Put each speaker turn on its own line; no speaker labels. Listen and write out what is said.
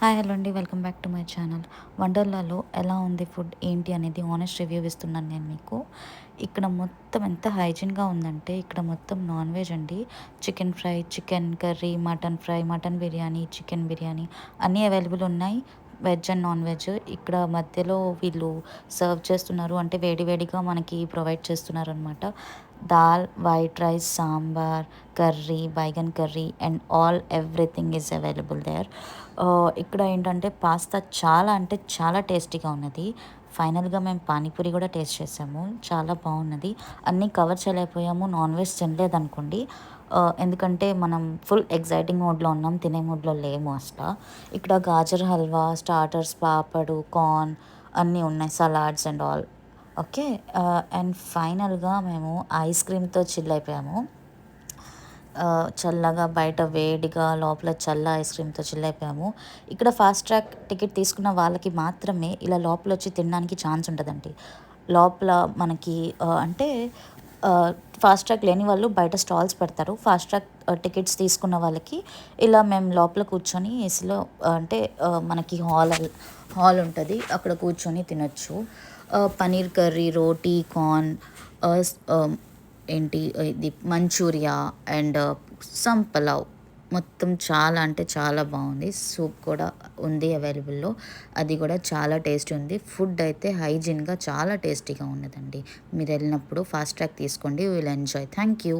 Hi hello అండి, welcome back to my channel. వండర్లాలో ఎలా ఉంది ఫుడ్ ఏంటి అనేది ఆనెస్ట్ రివ్యూ ఇస్తున్నాను నేను మీకు. ఇక్కడ మొత్తం ఎంత హైజీన్గా ఉందంటే ఇక్కడ మొత్తం నాన్ వెజ్ అండి. Chicken fry, chicken curry, mutton fry, mutton biryani, chicken biryani అన్నీ అవైలబుల్ ఉన్నాయి. వెజ్ అండ్ నాన్ వెజ్ ఇక్కడ మధ్యలో వీళ్ళు సర్వ్ చేస్తున్నారు, అంటే వేడివేడిగా మనకి ప్రొవైడ్ చేస్తున్నారు అనమాట. Dal, white rice, sambar, curry, baingan curry and all everything is available there. ఇక్కడ ఏంటంటే పాస్తా చాలా అంటే చాలా టేస్టీగా ఉన్నది. ఫైనల్గా మేము పానీపూరి కూడా టేస్ట్ చేసాము, చాలా బాగున్నది. అన్నీ కవర్ చేయలేకపోయాము, నాన్ వెజ్ తినలేదనుకోండి. ఎందుకంటే మనం ఫుల్ ఎగ్జైటింగ్ మోడ్లో ఉన్నాం, తినే మూడ్లో లేము అసలు. ఇక్కడ గాజర్ హల్వా, స్టార్టర్స్, పాపడు, కార్న్ అన్నీ ఉన్నాయి, salads and all. Okay. And ఫైనల్గా మేము ఐస్ క్రీమ్తో చిల్ అయిపోయాము. చల్లగా బయట వేడిగా, లోపల చల్ల ఐస్ క్రీమ్తో చిల్ అయిపోయాము. ఇక్కడ ఫాస్ట్ ట్రాక్ టికెట్ తీసుకున్న వాళ్ళకి మాత్రమే ఇలా లోపల వచ్చి తినడానికి ఛాన్స్ ఉంటుందండి. లోపల మనకి అంటే ఫాస్ట్ ట్రాక్ లేని వాళ్ళు బయట స్టాల్స్ పెడతారు. ఫాస్ట్ ట్రాక్ టికెట్స్ తీసుకున్న వాళ్ళకి ఇలా మేము లోపల కూర్చొని ఏసీలో అంటే మనకి హాల్ ఉంటుంది, అక్కడ కూర్చొని తినొచ్చు. పనీర్ కర్రీ, రోటీ, కార్న్, ఏంటి ఇది మంచూరియా అండ్ సమ్ పలావ్, మొత్తం చాలా అంటే చాలా బాగుంది. సూప్ కూడా ఉంది అవైలబుల్లో, అది కూడా చాలా టేస్టీ ఉంది. ఫుడ్ అయితే హైజీన్గా చాలా టేస్టీగా ఉన్నదండి. మీరు వెళ్ళినప్పుడు ఫాస్ట్ ట్రాక్ తీసుకోండి, విల్ ఎంజాయ్. Thank you.